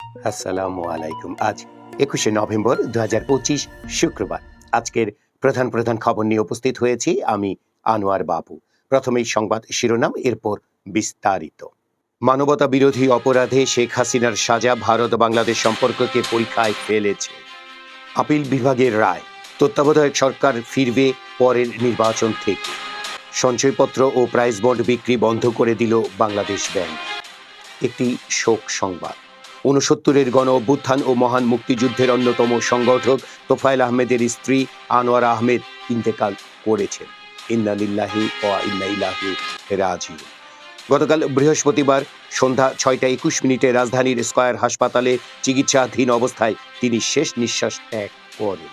আসসালামু আলাইকুম। আজ ২১শে নভেম্বর ২০২৫ শুক্রবার। আজকের প্রধান প্রধান খবর নিয়ে উপস্থিত হয়েছি আমি আনোয়ার বাবু। প্রথমেই সংবাদ শিরোনাম, এরপর বিস্তারিত। মানবতা বিরোধী অপরাধে শেখ হাসিনার সাজা ভারত বাংলাদেশ সম্পর্ককে পরীক্ষায় ফেলেছে। আপিল বিভাগের রায়, তত্ত্বাবধায়ক সরকার ফিরবে পরের নির্বাচন থেকে। সঞ্চয়পত্র ও প্রাইজ বন্ড বিক্রি বন্ধ করে দিল বাংলাদেশ ব্যাংক। একটি শোক সংবাদ। ৬৯-এর গণ অভ্যুত্থান ও মহান মুক্তিযুদ্ধের অন্যতম সংগঠক তোফায়েল আহমেদের স্ত্রী আনোয়ারা আহমেদ ইন্তেকাল করেছেন। ইন্না লিল্লাহি ওয়া ইন্না ইলাইহি রাজিউন। গতকাল বৃহস্পতিবার সন্ধ্যা ৬টা ২১ রাজধানীর স্কয়ার হাসপাতালে চিকিৎসাধীন অবস্থায় তিনি শেষ নিঃশ্বাস ত্যাগ করেন।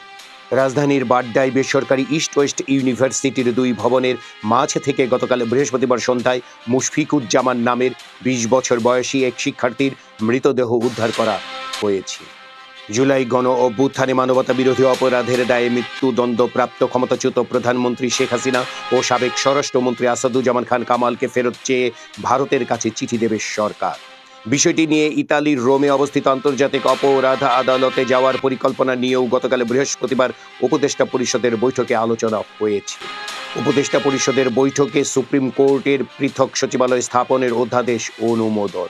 রাজধানীর বাড্ডায় বেসরকারি ইস্ট ওয়েস্ট ইউনিভার্সিটির ২ ভবনের মাঝ থেকে গতকাল বৃহস্পতিবার সন্ধ্যায় মুশফিকুজ্জামান নামের ২০ বছর বয়সী এক শিক্ষার্থীর মৃতদেহ উদ্ধার করা হয়েছে। জুলাই গণ অভ্যুত্থানে মানবতা বিরোধী অপরাধের দায়ে মৃত্যুদণ্ডপ্রাপ্ত ক্ষমতাচ্যুত প্রধানমন্ত্রী শেখ হাসিনা ও সাবেক স্বরাষ্ট্রমন্ত্রী আসাদুজ্জামান খান কামালকে ফেরত চেয়ে ভারতের কাছে চিঠি দেবে সরকার। বিষয়টি নিয়ে ইতালির রোমে অবস্থিত আন্তর্জাতিক অপরাধ আদালতে যাওয়ার পরিকল্পনা নিয়েও গতকাল বৃহস্পতিবার উপদেষ্টা পরিষদের বৈঠকে আলোচনা হয়েছে। উপদেষ্টা পরিষদের বৈঠকে সুপ্রিম কোর্টের পৃথক সচিবালয় স্থাপনের অধ্যাদেশ অনুমোদন।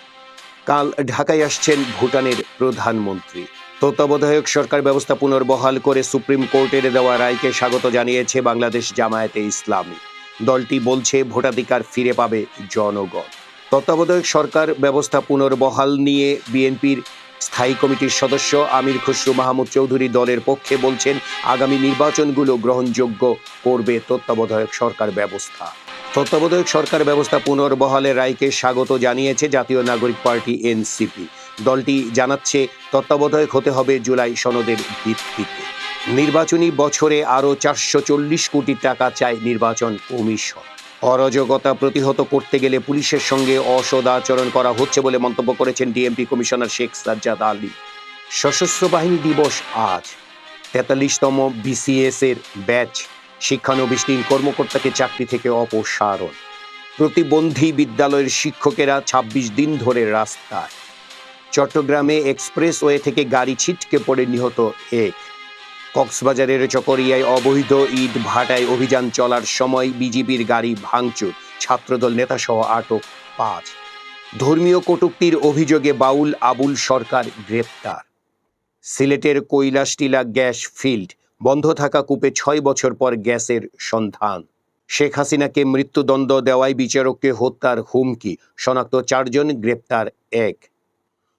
কাল ঢাকায় আসছেন ভুটানের প্রধানমন্ত্রী। তত্ত্বাবধায়ক সরকার ব্যবস্থা পুনর্বহাল করে সুপ্রিম কোর্টের দেওয়া রায়কে স্বাগত জানিয়েছে বাংলাদেশ জামায়াতে ইসলামী। দলটি বলছে ভোটাধিকার ফিরে পাবে জনগণ। তত্ত্বাবধায়ক সরকার ব্যবস্থা পুনর্বহাল নিয়ে বিএনপির স্থায়ী কমিটির সদস্য আমির খসরু মাহমুদ চৌধুরী দলের পক্ষে বলছেন, আগামী নির্বাচনগুলো গ্রহণযোগ্য করবে তত্ত্বাবধায়ক সরকার ব্যবস্থা। তত্ত্বাবধায়ক সরকার ব্যবস্থা পুনর্বহালের রায়কে স্বাগত জানিয়েছে জাতীয় নাগরিক পার্টি এনসিপি। দলটি জানাচ্ছে, তত্ত্বাবধায়ক হতে হবে জুলাই সনদের ভিত্তিতে। নির্বাচনী বছরে আরও ৪৪০ কোটি টাকা চায় নির্বাচন কমিশন। অরাজকতা প্রতিহত করতে গেলে পুলিশের সঙ্গে অসদাচরণ করা হচ্ছে বলে মন্তব্য করেছেন ডিএমপি কমিশনার শেখ সাজ্জাদ আলী। সশস্ত্র বাহিনী দিবস আজ। ৪৩তম বিসিএস এর ব্যাচ শিক্ষানবিশ কর্মকর্তাকে চাকরি থেকে অপসারণ। প্রতিবন্ধী বিদ্যালয়ের শিক্ষকেরা ২৬ দিন ধরে রাস্তায়। চট্টগ্রামে এক্সপ্রেসওয়ে থেকে গাড়ি ছিটকে পড়ে নিহত এক। কক্সবাজারের চকরিয়ায় অবৈধ ইট ভাটায় অভিযান চলার সময় বিজিবির গাড়ি ভাঙচুর, ছাত্রদল নেতাসহ আটক ৫। ধর্মীয় কটূক্তির অভিযোগে বাউল আবুল সরকার গ্রেপ্তার। সিলেটের কৈলাসটিলা গ্যাস ফিল্ড বন্ধ থাকা কূপে ৬ বছর পর গ্যাসের সন্ধান। শেখ হাসিনাকে মৃত্যুদণ্ড দেওয়ায় বিচারককে হত্যার হুমকি, শনাক্ত ৪ জন, গ্রেপ্তার ১।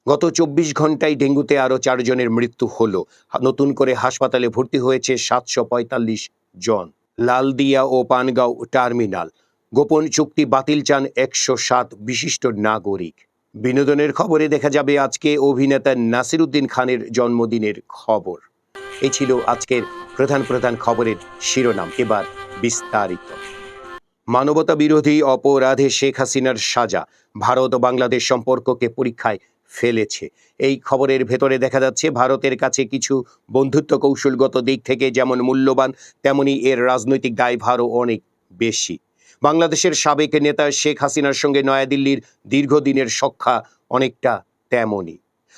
গত ২৪ ঘন্টায় ডেঙ্গুতে আরও ৪ জনের মৃত্যু হলো। নতুন করে হাসপাতালে ভর্তি হয়েছে ৭৪৫ জন। লালদিয়া ও পানগাঁও টার্মিনাল গোপন চুক্তি বাতিল চান ১০৭ বিশিষ্ট নাগরিক। বিনোদনের খবরে দেখা যাবে আজকে অভিনেতা নাসিরুদ্দিন খানের জন্মদিনের খবর। এই ছিল আজকের প্রধান প্রধান খবরের শিরোনাম। এবার বিস্তারিত। মানবতা বিরোধী অপরাধে শেখ হাসিনার সাজা ভারত ও বাংলাদেশ সম্পর্ককে পরীক্ষায় ফেলেছে। এই খবরের ভেতরে দেখা যাচ্ছে, ভারতের কাছে কিছু বন্ধুত্ব কৌশলগত দিক থেকে যেমন মূল্যবান, তেমনি এর রাজনৈতিক দায়ভারও অনেক বেশি। বাংলাদেশের সাবেক নেতা শেখ হাসিনার সঙ্গে নয়াদিল্লির দীর্ঘদিনের সখ্যা অনেকটা তেমনই।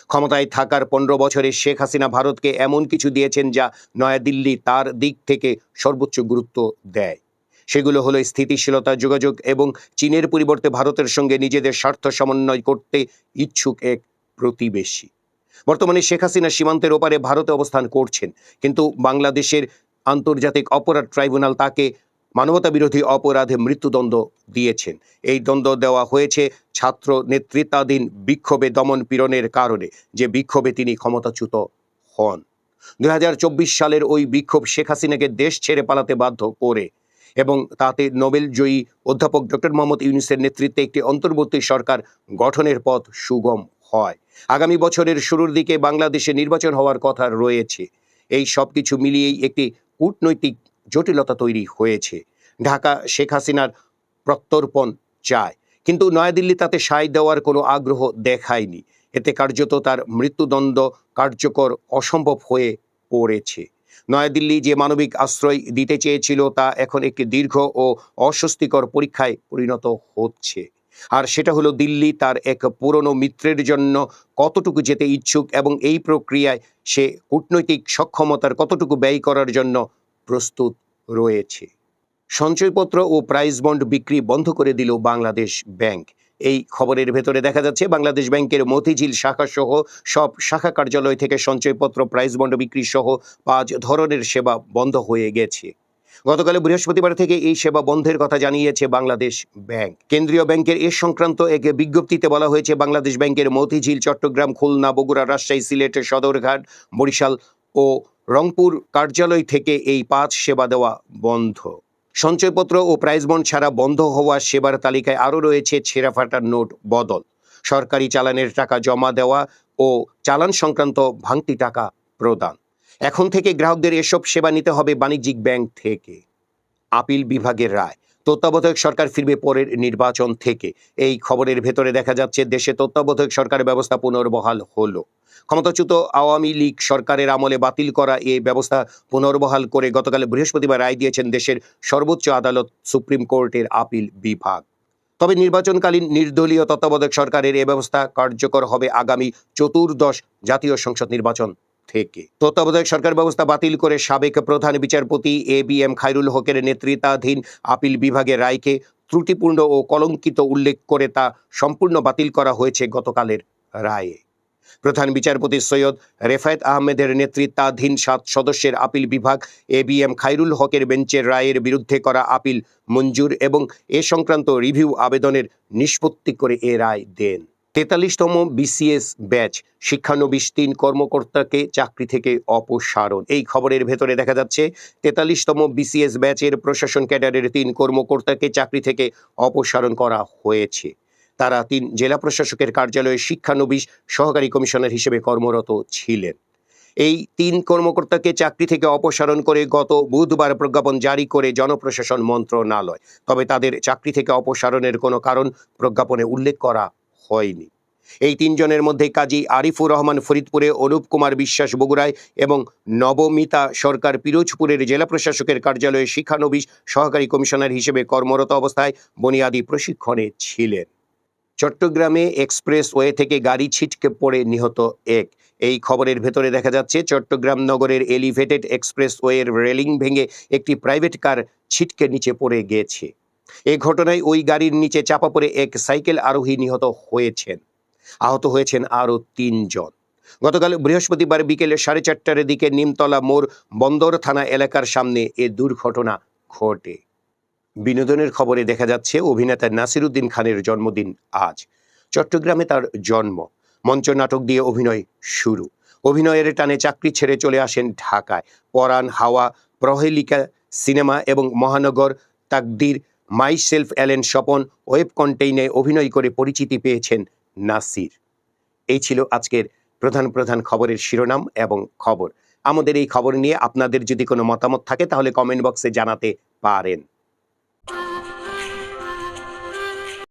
ক্ষমতায় থাকার ১৫ বছরে শেখ হাসিনা ভারতকে এমন কিছু দিয়েছেন যা নয়াদিল্লি তার দিক থেকে সর্বোচ্চ গুরুত্ব দেয়। সেগুলো হলো স্থিতিশীলতা, যোগাযোগ এবং চীনের পরিবর্তে ভারতের সঙ্গে নিজেদের স্বার্থ সমন্বয় করতে ইচ্ছুক এক প্রতিবেশী। বর্তমানে শেখ হাসিনা সীমান্তের ওপারে ভারতে অবস্থান করছেন, কিন্তু বাংলাদেশের আন্তর্জাতিক অপরাধ ট্রাইব্যুনাল তাকে মানবতা বিরোধী অপরাধে মৃত্যুদণ্ড দিয়েছেন। এই দণ্ড দেওয়া হয়েছে ছাত্র নেতৃত্বাধীন বিক্ষোভে দমন পীড়নের কারণে, যে বিক্ষোভে তিনি ক্ষমতাচ্যুত হন। ২০২৪ সালের ওই বিক্ষোভ শেখ হাসিনাকে দেশ ছেড়ে পালাতে বাধ্য করে এবং তাতে নোবেল জয়ী অধ্যাপক ডক্টর মোহাম্মদ ইউনূসের নেতৃত্বে একটি অন্তর্বর্তী সরকার গঠনের পথ সুগম হয়। আগামী বছরের শুরুর দিকে বাংলাদেশে নির্বাচন হওয়ার কথা রয়েছে। এই সব কিছু মিলিয়েই একটি কূটনৈতিক জটিলতা তৈরি হয়েছে। ঢাকা শেখ হাসিনার প্রত্যর্পণ চায়, কিন্তু নয়াদিল্লি তাতে সায় দেওয়ার কোনো আগ্রহ দেখায়নি। এতে কার্যত তার মৃত্যুদণ্ড কার্যকর অসম্ভব হয়ে পড়েছে। নয়াদিল্লি যে মানবিক আশ্রয় দিতে চেয়েছিল তা এখন একটি দীর্ঘ ও অস্বস্তিকর পরীক্ষায় পরিণত হচ্ছে। আর সেটা হলো দিল্লি তার এক পুরনো মিত্রের জন্য কতটুকু যেতে ইচ্ছুক এবং এই প্রক্রিয়ায় সে কূটনৈতিক সক্ষমতার কতটুকু ব্যয় করার জন্য প্রস্তুত রয়েছে। সঞ্চয়পত্র ও প্রাইজ বন্ড বিক্রি বন্ধ করে দিল বাংলাদেশ ব্যাংক। এই খবরের ভেতরে দেখা যাচ্ছে বাংলাদেশ ব্যাংকের মতিঝিল শাখা সহ সব শাখা কার্যালয় থেকে সঞ্চয়পত্র, প্রাইজ বন্ড বিক্রি সহ 5 ধরনের সেবা বন্ধ হয়ে গেছে। গতকাল বৃহস্পতিবার থেকে এই সেবা বন্ধের কথা জানিয়েছে বাংলাদেশ ব্যাংক। কেন্দ্রীয় ব্যাংকের এ সংক্রান্ত এক বিজ্ঞপ্তিতে বলা হয়েছে, বাংলাদেশ ব্যাংকের মতিঝিল, চট্টগ্রাম, খুলনা, বগুড়া, রাজশাহী, সিলেট, সদরঘাট, বরিশাল ও রংপুর কার্যালয় থেকে এই 5 সেবা দেওয়া বন্ধ। সঞ্চয়পত্র ও প্রাইজ বন্ড ছাড়া বন্ধ হওয়া সেবার তালিকায় আরও রয়েছে ছেঁড়া ফাটা নোট বদল, সরকারি চালানের টাকা জমা দেওয়া ও চালান সংক্রান্ত ভাঙতি টাকা প্রদান। এখন থেকে গ্রাহকদের এসব সেবা নিতে হবে বাণিজ্যিক ব্যাংক থেকে। আপিল বিভাগের রায়, তত্ত্বাবধায়ক সরকার ফিরবে পরের নির্বাচন থেকে। এই খবরের ভেতরে দেখা যাচ্ছে দেশে তত্ত্বাবধায়ক সরকার ব্যবস্থা পুনর্বহাল হলো। ক্ষমতাচ্যুত আওয়ামী লীগ সরকারের আমলে বাতিল করা এই ব্যবস্থা পুনর্বহাল করে গতকাল বৃহস্পতিবার রায় দিয়েছেন দেশের সর্বোচ্চ আদালত, সুপ্রিম কোর্টের আপিল বিভাগ। তবে নির্বাচনকালীন নির্দলীয় তত্ত্বাবধায়ক সরকারের এ ব্যবস্থা কার্যকর হবে আগামী চতুর্দশ জাতীয় সংসদ নির্বাচন থেকে। তত্ত্বাবধায়ক সরকার ব্যবস্থা বাতিল করে সাবেক প্রধান বিচারপতি ABM খায়রুল হকের নেতৃত্বাধীন আপিল বিভাগের রায়কে ত্রুটিপূর্ণ ও কলঙ্কিত উল্লেখ করে তা সম্পূর্ণ বাতিল করা হয়েছে গতকালের রায়ে। প্রধান বিচারপতি সৈয়দ রেফায়েত আহমেদের নেতৃত্বাধীন 7 সদস্যের আপিল বিভাগ ABM খায়রুল হকের বেঞ্চের রায়ের বিরুদ্ধে করা আপিল মঞ্জুর এবং এ সংক্রান্ত রিভিউ আবেদনের নিষ্পত্তি করে এ রায় দেন। 43তম BCS ব্যাচ, শিক্ষানবিশ 3 কর্মকর্তাকে চাকরি থেকে অপসারণ। এই খবরের ভেতরে দেখা যাচ্ছে 43তম BCS ব্যাচের প্রশাসন ক্যাডারের 3 কর্মকর্তাকে চাকরি থেকে অপসারণ করা হয়েছে। তারা 3 জেলা প্রশাসকের কার্যালয়ে শিক্ষানবিশ সহকারী কমিশনার হিসেবে কর্মরত ছিলেন। এই 3 কর্মকর্তাকে চাকরি থেকে অপসারণ করে গত বুধবার প্রজ্ঞাপন জারি করে জনপ্রশাসন মন্ত্রণালয়। তবে তাদের চাকরি থেকে অপসারণের কোনো কারণ প্রজ্ঞাপনে উল্লেখ করা হয়নি। এই 3 জনের মধ্যে কাজী আরিফুর রহমান ফরিদপুরে, অনুপ কুমার বিশ্বাস বগুড়ায় এবং নবমিতা সরকার পিরোজপুরের জেলা প্রশাসকের কার্যালয়ে শিক্ষানবিশ সহকারী কমিশনার হিসেবে কর্মরত অবস্থায় বুনিয়াদী প্রশিক্ষণে ছিলেন। চট্টগ্রামে এক্সপ্রেসওয়ে থেকে গাড়ি ছিটকে পড়ে নিহত এক। এই খবরের ভেতরে দেখা যাচ্ছে চট্টগ্রাম নগরের এলিভেটেড এক্সপ্রেসওয়ের রেলিং ভেঙে একটি প্রাইভেট কার ছিটকে নিচে পড়ে গেছে। এই ঘটনায় ওই গাড়ির নিচে চাপা পড়ে এক সাইকেল আরোহী নিহত হয়েছেন। আহত হয়েছেন আরও 3 জন। গতকাল বৃহস্পতিবার বিকেলে 4:30টার দিকে নিমতলা মোড় বন্দর থানা এলাকার সামনে এ দুর্ঘটনা ঘটে। বিনোদনের খবরে দেখা যাচ্ছে অভিনেতা নাসিরুদ্দিন খানের জন্মদিন আজ। চট্টগ্রামে তার জন্ম। মঞ্চ নাটক দিয়ে অভিনয় শুরু। অভিনয়ের টানে চাকরি ছেড়ে চলে আসেন ঢাকায়। পরাণ, হাওয়া, প্রহেলিকা সিনেমা এবং Mahanagar, Taqdeer, myself, Allen, Swapan, web কন্টেইনে অভিনয় করে পরিচিতি পেয়েছেন নাসির। এই ছিল আজকের প্রধান খবরের শিরোনাম এবং খবর। আমাদের এই খবর নিয়ে আপনাদের যদি কোনো মতামত থাকে তাহলে কমেন্ট বক্সে জানাতে পারেন।